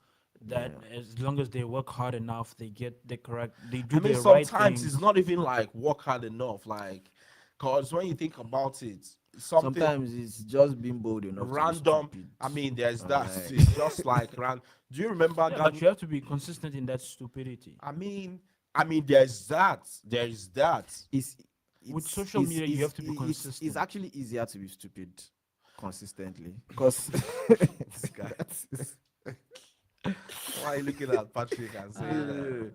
That as long as they work hard enough, they get the correct, they do I mean, the right sometimes things. it's not even like work hard enough, like, because when you think about it, something Sometimes it's just being bold enough. to be random. stupid. I mean, there's that. Alright. It's just like Do you remember? Yeah, but you have to be consistent in that stupidity. I mean, there's that. There is that. With social media, you have to be It's consistent. actually easier to be stupid consistently because This guy. Why are you looking at Patrick and saying that?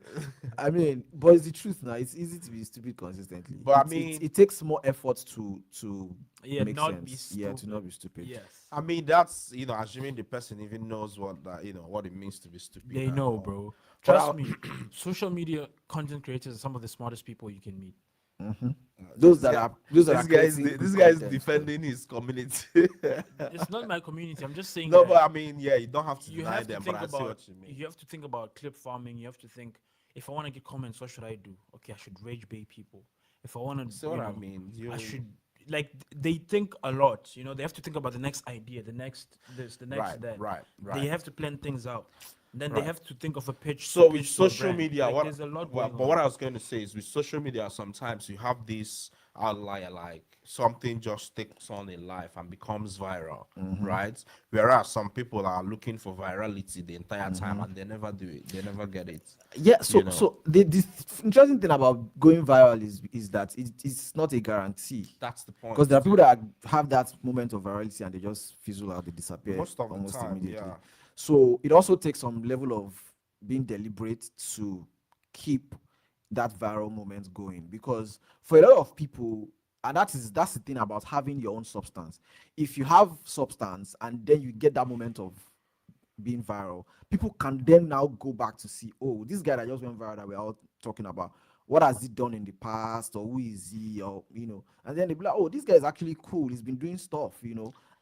I mean, but it's the truth now. It's easy to be stupid consistently. But I It- mean- it takes more effort to Yeah, make not be sense. Yeah, to not be stupid. stupid. Yes. I mean, that's assuming the person even knows what what it means to be stupid. They and know, all. bro. But Trust I'll- me. Social media content creators are some of the smartest people you can meet. Those that are This creating guy is good this guy is content. defending his community. It's not my community. I'm just saying. No, that but I mean, yeah, you don't have to you deny have to them, think but I see about. what you mean. You have to think about clip farming. You have to think, if I want to get comments, what should I do? Okay, I should rage bait people. If I want to, See what I mean? I should, like, they think a lot. They have to think about the next idea, the next this, the next Right, that. right, They right. have to plan things out. Then Right. they have to think of a pitch. So to with pitch to a social brand. media, Like, what there's a lot well, going but on. what I was going to say is with social media, sometimes you have this outlier, like something just takes on in life and becomes viral, right? Whereas some people are looking for virality the entire time and they never do it. They never get it. Yeah, so you know. so the interesting thing about going viral is that it's not a guarantee. That's the point. Because there are people that have that moment of virality and they just fizzle out, they disappear Most of the almost time, immediately. yeah. So it also takes some level of being deliberate to keep that viral moment going. Because for a lot of people, and that's the thing about having your own substance. If you have substance and then you get that moment of being viral, people can then now go back to see, oh, this guy that just went viral that we're all talking about, what has he done in the past, or who is he, or and then they be like, oh, this guy is actually cool, he's been doing stuff,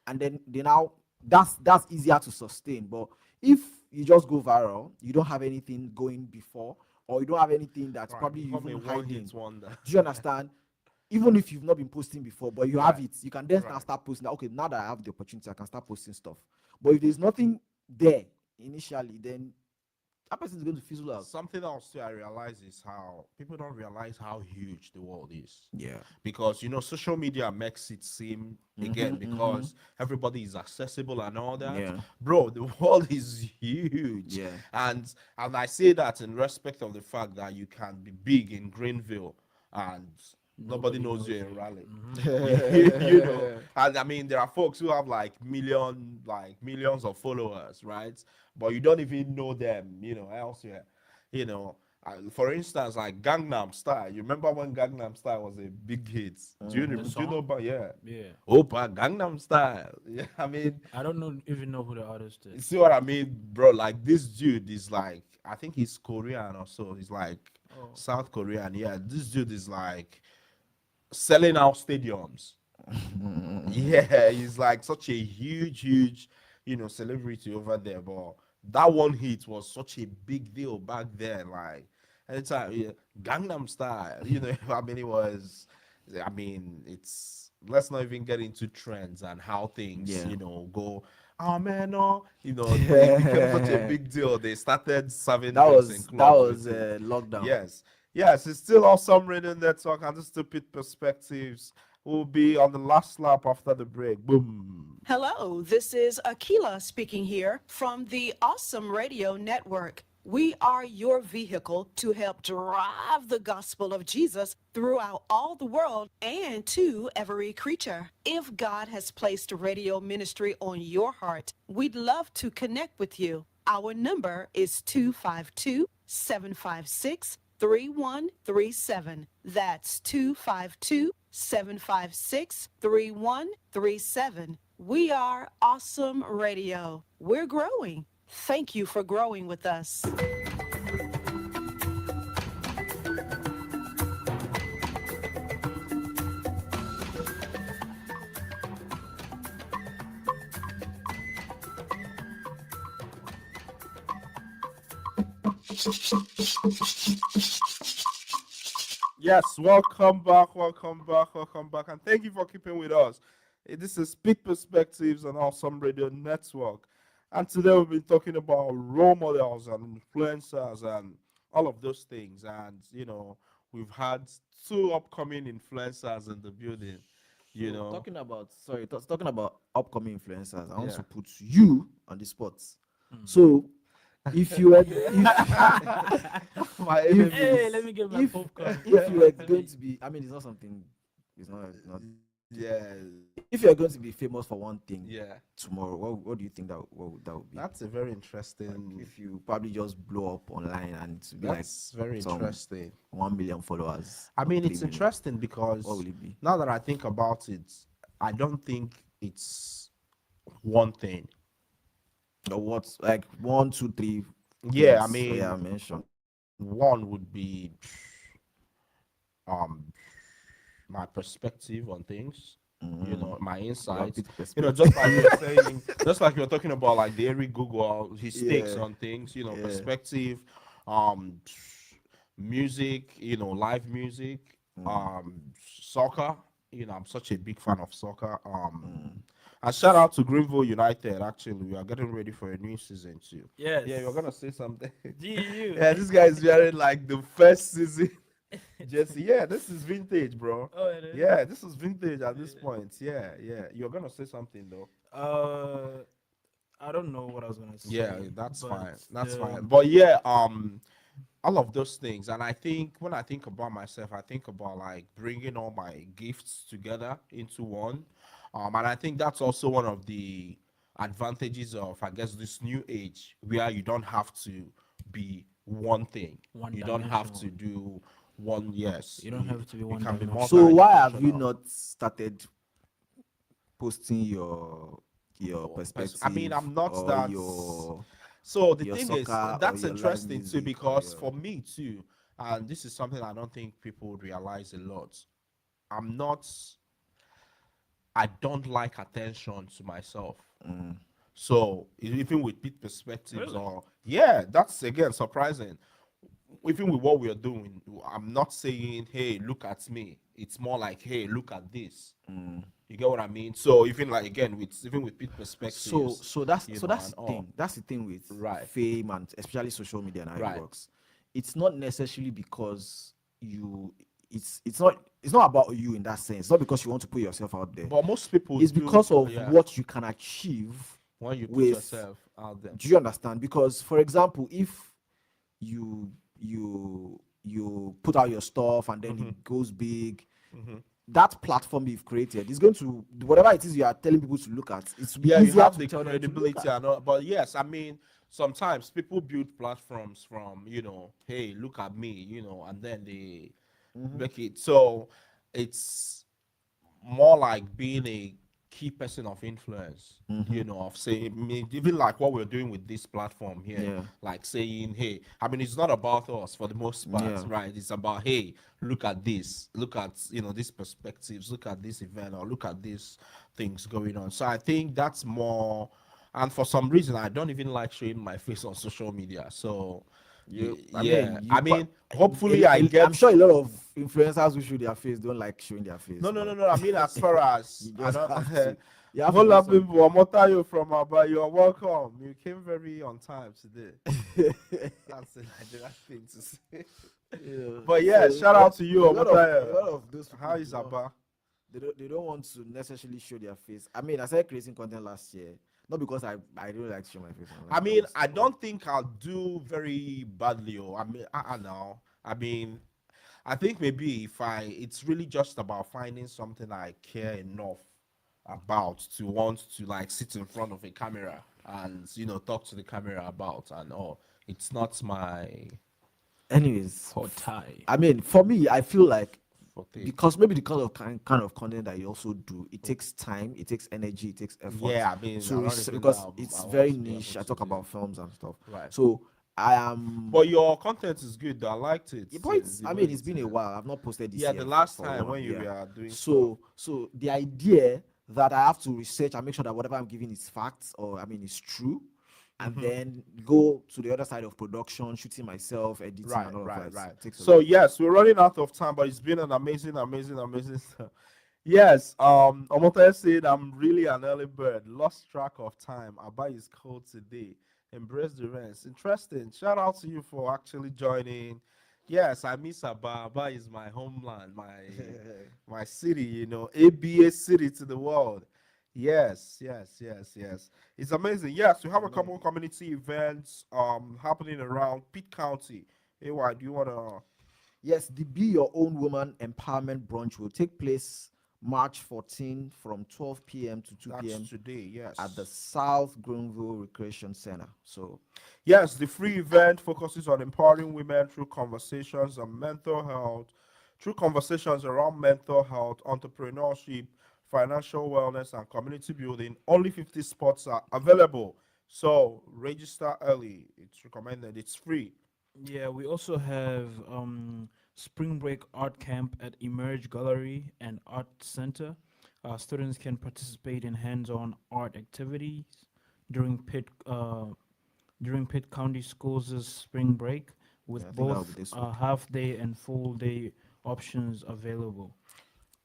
and then they now that's easier to sustain. But if you just go viral, you don't have anything going before, or you don't have anything that's Right, probably become a even hiding. one-hit wonder. Do you understand? Even if you've not been posting before, but you have Right. it, you can then now Right. start posting. Okay, now that I have the opportunity, I can start posting stuff. But if there's nothing there, initially, then that person is going to fizzle out. Something else too I realize is how people don't realize how huge the world is. Yeah. Because social media makes it seem, again, because everybody is accessible and all that. Yeah. Bro, the world is huge. Yeah. And I say that in respect of the fact that you can be big in Greenville and nobody knows you in Raleigh. And I mean, there are folks who have like millions of followers, right? But you don't even know them, elsewhere. You know, for instance, like Gangnam Style. You remember when Gangnam Style was a big hit? Do you know about, yeah? Yeah. Opa Gangnam Style. Yeah, I mean, I don't even know who the artist you is. see what I mean, bro? Like this dude is like, I think he's Korean or so. He's like South Korean. Yeah, this dude is like selling out stadiums. Yeah, he's like such a huge, celebrity over there. But that one hit was such a big deal back then. Like anytime, yeah, Gangnam Style. I mean, it was. I mean, it's. Let's not even get into trends and how things, Yeah. go. Oh man, no, it became such a big deal. They started serving That drinks in was clubs with it. lockdown. Yes, it's still Awesome Radio Network and the Stupid Perspectives. Will be on the last lap after the break. Boom. Hello, this is Akila speaking here from the Awesome Radio Network. We are your vehicle to help drive the gospel of Jesus throughout all the world and to every creature. If God has placed radio ministry on your heart, we'd love to connect with you. Our number is 252-756-3137. That's 252-756-3137. We are Awesome Radio. We're growing. Thank you for growing with us. Yes, welcome back, and thank you for keeping with us. This is Pitt Perspectives on Awesome Radio Network, and today we've been talking about role models and influencers and all of those things. And we've had two upcoming influencers in the building. So talking about upcoming influencers, I want Yeah. to put you on the spot. So if you were My if- enemies. Hey, let me get my if, popcorn. if you were going to be, I mean, it's not Yeah, if you're going to be famous for one thing yeah. tomorrow, what do you think that would be? That's a very interesting. If you probably just blow up online and to be That's very some interesting. 1 million followers. I or mean, 3 it's million, interesting because what will it be? now that I think about it, I don't think it's one thing. Or what's like 1, 2, 3? Yeah, I things, mean, yeah, mention. one would be um my perspective on things, my insights. Rapid Just like you were saying, just like you were talking about like the Eric Google, his takes Yeah. on things, Yeah. perspective, um music, live music, soccer. I'm such a big fan of soccer. And shout out to Greenville United. Actually, we are getting ready for a new season too. Yes. Yeah, you're gonna say something. GU. Yeah, this guy is wearing like the first season jersey. Yeah, this is vintage, bro. Oh, it is? Yeah, this is vintage at this point. Yeah. You're gonna say something though. I don't know what I was gonna say. Yeah, that's but, fine. That's um, fine. But yeah, all of those things. And I think when I think about myself, I think about like bringing all my gifts together into one. And I think that's also one of the advantages of, I guess, this new age where you don't have to be one thing. You don't have to do one. Yes, You don't have to be one can be dimensional. more So why have you dimensional. not started posting your perspective? I mean, I'm not or that. your So the your thing is, soccer or that's your live interesting too, music or because your- for me too, and this is something I don't think people realize a lot. I'm not. I don't like attention to myself. So even with Pete perspectives, Really? or yeah, that's again surprising. even with what we are doing, I'm not saying, hey, look at me. It's more like, hey, look at this. You get what I mean? So even like again with even with Pit So perspectives, so that's you so know, that's and the all. thing. That's the thing with Right. fame and especially social media and how it Right. works. It's not necessarily because you it's not about you in that sense. It's not because you want to put yourself out there. But most people It's do, because of yeah. what you can achieve When you put with. yourself out there. Do you understand? Because for example, if you put out your stuff and then it goes big, that platform you've created is going to whatever it is you are telling people to look at. It's be Yeah, you easier have to the tell them to look credibility at. and all, but yes, I mean sometimes people build platforms from, you know, hey, look at me, you know, and then they make it so it's more like being a key person of influence, you know, of saying, I mean, even like what we're doing with this platform here, Yeah. like saying, hey, I mean, it's not about us for the most part, Yeah. right? It's about, hey, look at this, look at, you know, these perspectives, look at this event, or look at these things going on. So I think that's more, and for some reason, I don't even like showing my face on social media. So, yeah, I mean, hopefully I I'm get. sure a lot of influencers who show their face don't like showing their face, No, no, no, but no. I mean, as far as you I just don't. have to you have to Hold do up, something. people. Omotayo from Aba, you are welcome. You came very on time today. That's the Nigerian thing to say. Yeah. But yeah, So shout out to you, a lot of Omotayo. those people How is Aba? they don't want to necessarily show their face. I mean, I started creating content last year, not because I don't like to show my face I online. mean, I don't think I'll do very badly. I mean, I know. I mean, I think maybe if it's really just about finding something I care enough about to want to like sit in front of a camera and you know talk to the camera about and all. It's not my Anyways, Hot tie. I mean, for me, I feel like forte. because maybe the kind of content that you also do, it takes time, it takes energy, it takes effort Yeah, I mean, to I don't even know. because it's I want very to be able niche. I to talk do about films and stuff, right. so I am. But your content is good. Though. I liked it. Yeah, but it's, The I way mean, it's it been a is. while. I've not posted this Yeah, the year last for time one. when you Yeah. were doing stuff. So the idea that I have to research and make sure that whatever I'm giving is facts or I mean is true, and then go to the other side of production, shooting myself, editing, Right, and all of right, that. right. It takes a So lot. yes, we're running out of time, but it's been an amazing, amazing, amazing. Yes, Omotayo said I'm really an early bird. Lost track of time. Abba is cold today. Embrace the rest. Interesting. Shout out to you for actually joining. Yes, I miss Abba. Abba is my homeland, my city. You know, ABA city to the world. Yes, yes, yes, yes. It's amazing. Yes, we have a couple community events happening around Pitt County. AY, do you wanna? Yes, the Be Your Own Woman Empowerment Brunch will take place March 14 from 12 p.m. to 2 That's p.m. today. at the Yes. South Greenville Recreation Center. So, Yes, the free event focuses on empowering women through conversations on mental health, through conversations around mental health, entrepreneurship, financial wellness, and community building. Only 50 spots are available. So register early. It's recommended. It's free. Yeah, we also have Spring Break Art Camp at Emerge Gallery and Art Center. Students can participate in hands-on art activities during Pitt during Pitt County Schools' spring break, with yeah, I think that will be both this week. half-day and full-day options available.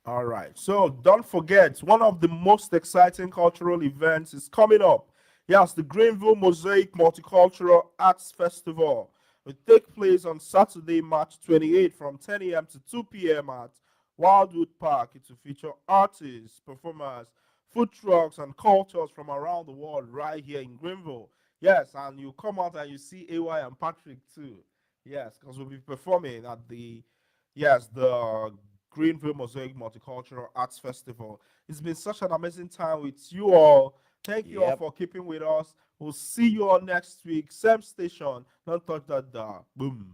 All right. So don't forget, one of the most exciting cultural events is coming up. Yes, the Greenville Mosaic Multicultural Arts Festival will take place on Saturday, March 28th from 10 a.m. to 2 p.m. at Wildwood Park. It will feature artists, performers, food trucks, and cultures from around the world right here in Greenville. Yes, and you come out and you see AY and Patrick too. Yes, because we'll be performing at the Greenville Mosaic Multicultural Arts Festival. It's been such an amazing time with you all. Thank you all Yep. for keeping with us. We'll see you all next week. Same station. Don't touch that dial. Boom.